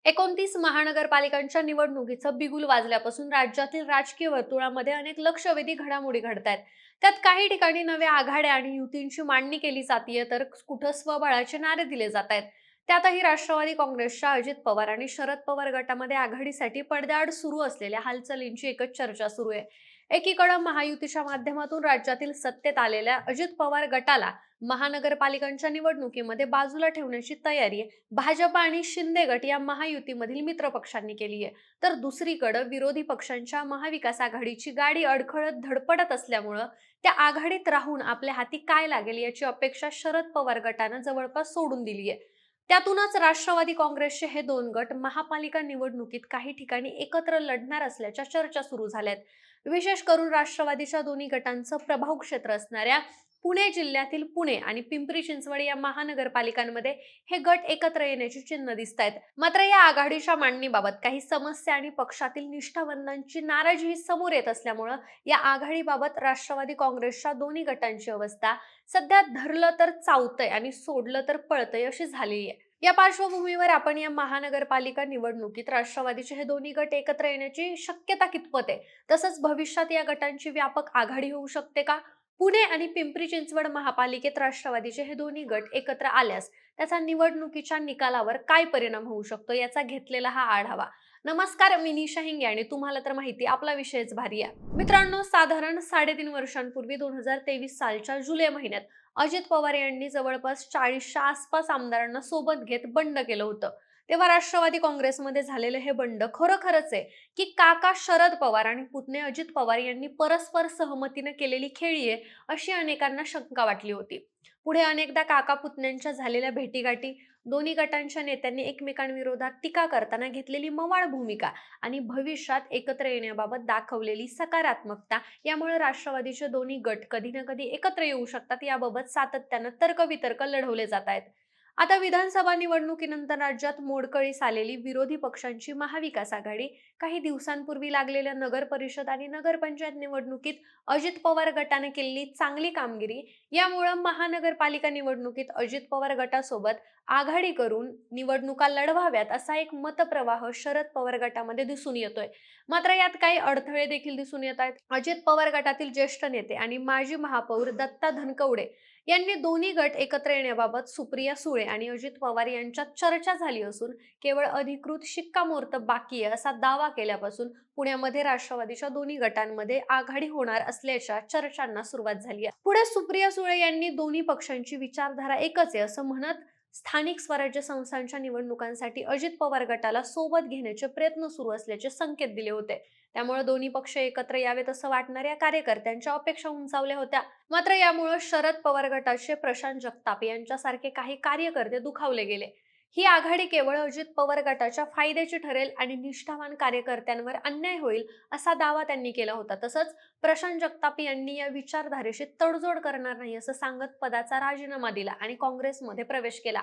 29 महानगरपालिकांच्या निवडणुकीचं बिगुल वाजल्यापासून राज्यातील राजकीय वर्तुळामध्ये अनेक लक्षवेधी घडामोडी घडतायत. त्यात काही ठिकाणी नव्या आघाड्या आणि युतींची मांडणी केली जातीये, तर कुठं स्वबळाचे नारे दिले जात आहेत. त्यातही राष्ट्रवादी काँग्रेसच्या अजित पवार आणि शरद पवार गटामध्ये आघाडीसाठी पडद्याआड सुरू असलेल्या हालचालींची एकच चर्चा सुरू आहे. एकीकडे महायुतीच्या माध्यमातून राज्यातील सत्तेत आलेल्या अजित पवार गटाला महानगरपालिकांच्या निवडणुकीमध्ये बाजूला ठेवण्याची तयारी भाजप आणि शिंदे गट या महायुतीमधील मित्र पक्षांनी केली आहे. तर दुसरीकडे विरोधी पक्षांच्या महाविकास आघाडीची गाडी अडखळत धडपडत असल्यामुळं त्या आघाडीत राहून आपल्या हाती काय लागेल याची अपेक्षा शरद पवार गटानं जवळपास सोडून दिली आहे. त्यातूनच राष्ट्रवादी काँग्रेसचे हे दोन गट महापालिका निवडणुकीत काही ठिकाणी एकत्र लढणार असल्याच्या चर्चा सुरू झाल्यात. विशेष करून राष्ट्रवादीच्या दोन्ही गटांचं प्रभाव क्षेत्र असणाऱ्या पुणे जिल्ह्यातील पुणे आणि पिंपरी चिंचवड या महानगरपालिकांमध्ये हे गट एकत्र येण्याची चिन्ह दिसत आहेत. मात्र या आघाडीच्या मांडणीबाबत काही समस्या आणि पक्षातील निष्ठावंतांची नाराजी समोर येत असल्यामुळं या आघाडीबाबत राष्ट्रवादी काँग्रेसच्या दोन्ही गटांची अवस्था सध्या धरलं तर चावतंय आणि सोडलं तर पळतंय अशी झालेली आहे. या पार्श्वभूमीवर आपण या महानगरपालिका निवडणुकीत राष्ट्रवादीचे हे दोन्ही गट एकत्र येण्याची शक्यता कितपत आहे, तसंच भविष्यात या गटांची व्यापक आघाडी होऊ शकते का? पुणे आणि पिंपरी चिंचवड महापालिकेत राष्ट्रवादीचे हे दोन्ही गट एकत्र आल्यास त्याचा निवडणुकीच्या निकालावर काय परिणाम होऊ शकतो याचा घेतलेला हा आढावा. नमस्कार, मी निशा हिंगे आणि तुम्हाला तर माहिती आपला विषयच भारी आहे. मित्रांनो, साधारण 3.5 वर्षांपूर्वी 2023 सालच्या जुलै महिन्यात अजित पवार यांनी जवळपास 40च्या आसपास आमदारांना सोबत घेत बंड केलं होतं. तेव्हा राष्ट्रवादी काँग्रेसमध्ये झालेलं हे बंड खरोखरच आहे की काका शरद पवार आणि पुतणे अजित पवार यांनी परस्पर सहमतीने केलेली खेळी आहे, अशी अनेकांना शंका वाटली होती. पुढे अनेकदा काका पुतण्यांच्या झालेल्या भेटीगाठी, दोन्ही गटांच्या नेत्यांनी एकमेकांविरोधात टीका करताना घेतलेली मवाळ भूमिका आणि भविष्यात एकत्र येण्याबाबत दाखवलेली सकारात्मकता यामुळे राष्ट्रवादीचे दोन्ही गट कधी ना कधी एकत्र येऊ शकतात याबाबत सातत्यानं तर्कवितर्क लढवले जात आहेत. आता विधानसभा निवडणुकीनंतर राज्यात मोडकळीस आलेली विरोधी पक्षांची महाविकास आघाडी, काही दिवसांपूर्वी लागलेल्या नगर परिषद आणि नगरपंचायत निवडणुकीत अजित पवार गटाने केलेली चांगली कामगिरी यामुळे महानगरपालिका निवडणुकीत अजित पवार गटासोबत आघाडी करून निवडणुका लढवाव्यात असा एक मतप्रवाह शरद पवार गटामध्ये दिसून येतोय. मात्र यात काही अडथळे देखील दिसून येत आहेत. अजित पवार गटातील ज्येष्ठ नेते आणि माजी महापौर दत्ता धनकवडे यांनी दोन्ही गट एकत्र येण्याबाबत सुप्रिया सुळे आणि अजित पवार यांच्यात चर्चा झाली असून केवळ अधिकृत शिक्कामोर्तब बाकी आहे असा दावा केल्यापासून पुण्यामध्ये राष्ट्रवादीच्या दोन्ही गटांमध्ये आघाडी होणार असल्याच्या चर्चांना सुरुवात झाली आहे. पुढे सुप्रिया सुळे यांनी दोन्ही पक्षांची विचारधारा एकच आहे असं म्हणत स्थानिक स्वराज्य संस्थांच्या निवडणुकांसाठी अजित पवार गटाला सोबत घेण्याचे प्रयत्न सुरू असल्याचे संकेत दिले होते. त्यामुळे दोन्ही पक्ष एकत्र यावेत असं वाटणाऱ्या कार्यकर्त्यांच्या अपेक्षा उंचावल्या होत्या. मात्र यामुळे शरद पवार गटाचे प्रशांत जगताप यांच्यासारखे काही कार्यकर्ते दुखावले गेले. ही आघाडी केवळ अजित पवार गटाच्या फायद्याची ठरेल आणि निष्ठावान कार्यकर्त्यांवर अन्याय होईल असा दावा त्यांनी केला होता. तसंच प्रशांत जगताप यांनी या विचारधारेशी तडजोड करणार नाही असं सांगत पदाचा राजीनामा दिला आणि काँग्रेसमध्ये प्रवेश केला.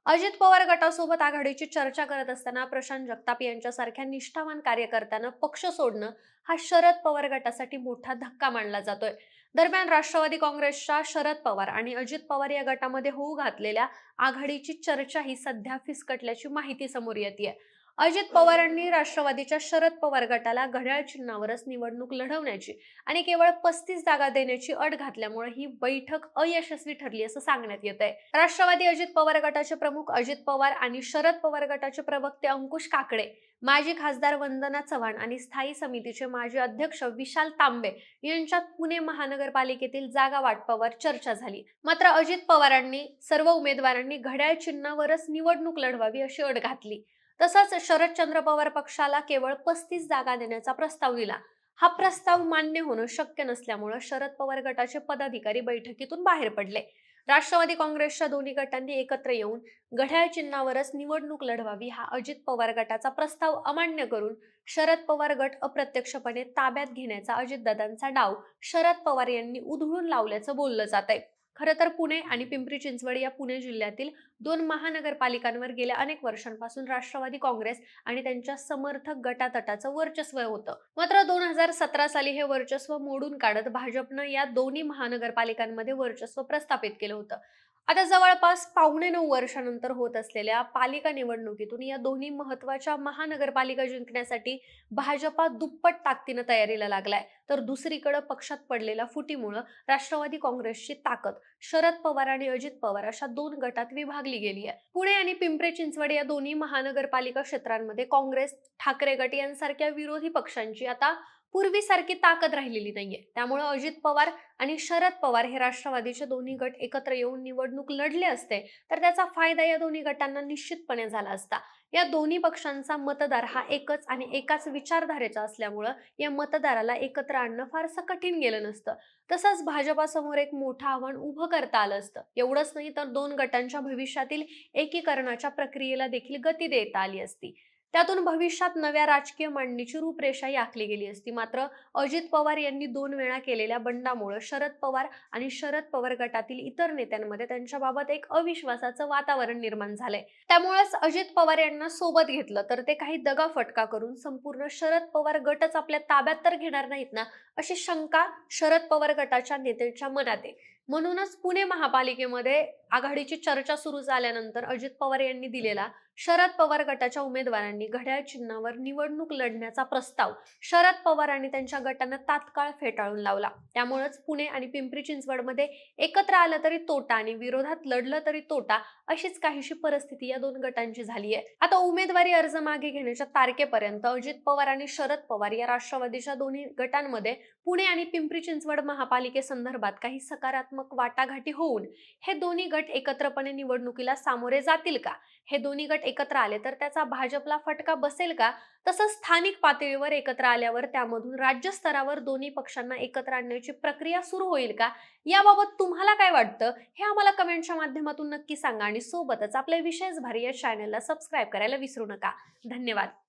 अजित पवार गटासोबत आघाडीची चर्चा करत असताना प्रशांत जगताप यांच्यासारख्या निष्ठावान कार्यकर्त्यांना पक्ष सोडणं हा शरद पवार गटासाठी मोठा धक्का मानला जातोय. दरम्यान राष्ट्रवादी काँग्रेसच्या शरद पवार आणि अजित पवार या गटामध्ये होऊ घातलेल्या आघाडीची चर्चा ही सध्या फिसकटल्याची माहिती समोर येते. अजित पवारांनी राष्ट्रवादीच्या शरद पवार गटाला घड्याळ चिन्हावरच निवडणूक लढवण्याची आणि केवळ 35 जागा देण्याची अट घातल्यामुळे ही बैठक अयशस्वी ठरली असं सांगण्यात येत आहे. राष्ट्रवादी अजित पवार गटाचे प्रमुख अजित पवार आणि शरद पवार गटाचे प्रवक्ते अंकुश काकडे, माजी खासदार वंदना चव्हाण आणि स्थायी समितीचे माजी अध्यक्ष विशाल तांबे यांच्यात पुणे महानगरपालिकेतील जागा वाटपावर चर्चा झाली. मात्र अजित पवारांनी सर्व उमेदवारांनी घड्याळ चिन्हावरच निवडणूक लढवावी अशी अट घातली. तसंच शरदचंद्र पवार पक्षाला केवळ 35 जागा देण्याचा प्रस्ताव दिला. हा प्रस्ताव मान्य होणं शक्य नसल्यामुळे शरद पवार गटाचे पदाधिकारी बैठकीतून बाहेर पडले. राष्ट्रवादी काँग्रेसच्या दोन्ही गटांनी एकत्र येऊन घड्याळ चिन्हावरच निवडणूक लढवावी हा अजित पवार गटाचा प्रस्ताव अमान्य करून शरद पवार गट अप्रत्यक्षपणे ताब्यात घेण्याचा अजितदादांचा डाव शरद पवार यांनी उधळून लावल्याचं बोललं जात आहे. खरं तर पुणे आणि पिंपरी चिंचवड या पुणे जिल्ह्यातील दोन महानगरपालिकांवर गेल्या अनेक वर्षांपासून राष्ट्रवादी काँग्रेस आणि त्यांच्या समर्थक गटातटाचं वर्चस्व होतं. मात्र 2017 साली हे वर्चस्व मोडून काढत भाजपनं या दोन्ही महानगरपालिकांमध्ये वर्चस्व प्रस्थापित केलं होतं. आता जवळपास 9.25 वर्षानंतर होत असलेल्या पालिका निवडणुकीतून या दोन्ही महत्त्वाच्या महानगरपालिका जिंकण्यासाठी भाजपा दुप्पट ताकदीनं तयारीला लागलाय. तर दुसरीकडे पक्षात पडलेल्या फुटीमुळं राष्ट्रवादी काँग्रेसची ताकद शरद पवार आणि अजित पवार अशा 2 गटात विभागली गेली आहे. पुणे आणि पिंपरी चिंचवड या दोन्ही महानगरपालिका क्षेत्रांमध्ये काँग्रेस, ठाकरे गट यांसारख्या विरोधी पक्षांची आता पूर्वीसारखी ताकद राहिलेली नाहीये. त्यामुळे अजित पवार आणि शरद पवार हे राष्ट्रवादीचे दोन्ही गट एकत्र येऊन निवडणूक लढले असते तर त्याचा फायदा या दोन्ही गटांना निश्चितपणे झाला असता. या दोन्ही पक्षांचा मतदार हा एकच आणि एकाच विचारधारेचा असल्यामुळं या मतदाराला एकत्र आणणं फारसं कठीण गेलं नसतं. तसंच भाजपासमोर एक मोठं आव्हान उभं करता आलं असतं. एवढंच नाही तर दोन गटांच्या भविष्यातील एकीकरणाच्या प्रक्रियेला देखील गती देता आली असती. त्यातून भविष्यात नव्या राजकीय मांडणीची रूपरेषाही आखली गेली असती. मात्र अजित पवार यांनी 2 वेळा केलेल्या बंडामुळे शरद पवार आणि शरद पवार गटातील इतर नेत्यांमध्ये त्यांच्याबाबत एक अविश्वासाचं वातावरण निर्माण झालंय. त्यामुळेच अजित पवार यांना सोबत घेतलं तर ते काही दगाफटका करून संपूर्ण शरद पवार गटच आपल्या ताब्यात तर घेणार नाहीत ना, अशी शंका शरद पवार गटाच्या नेत्यांच्या मनात आहे. म्हणूनच पुणे महापालिकेमध्ये आघाडीची चर्चा सुरू झाल्यानंतर अजित पवार यांनी दिलेला शरद पवार गटाच्या उमेदवारांनी घड्याळ चिन्हावर निवडणूक लढण्याचा प्रस्ताव शरद पवार आणि त्यांच्या गटानं तात्काळ फेटाळून लावला. त्यामुळेच पुणे आणि पिंपरी चिंचवडमध्ये एकत्र आलं तरी तोटा आणि विरोधात लढलं तरी तोटा अशीच काहीशी परिस्थिती या दोन गटांची झाली आहे. आता उमेदवारी अर्ज मागे घेण्याच्या तारखेपर्यंत अजित पवार आणि शरद पवार या राष्ट्रवादीच्या दोन्ही गटांमध्ये पुणे आणि पिंपरी चिंचवड महापालिकेसंदर्भात काही सकारात्मक वाटाघाटी होऊन हे दोन्ही गट एकत्रपणे निवडणुकीला सामोरे जातील का? हे दोन्ही गट एकत्र आले तर त्याचा भाजपला फटका बसेल का? तसंच स्थानिक पातळीवर एकत्र आल्यावर त्यामधून राज्य स्तरावर दोन्ही पक्षांना एकत्र आणण्याची प्रक्रिया सुरू होईल का? याबाबत तुम्हाला काय वाटतं हे आम्हाला कमेंटच्या माध्यमातून नक्की सांगा आणि सोबतच आपल्या विशेष भारी या चॅनलला सबस्क्राईब करायला विसरू नका. धन्यवाद.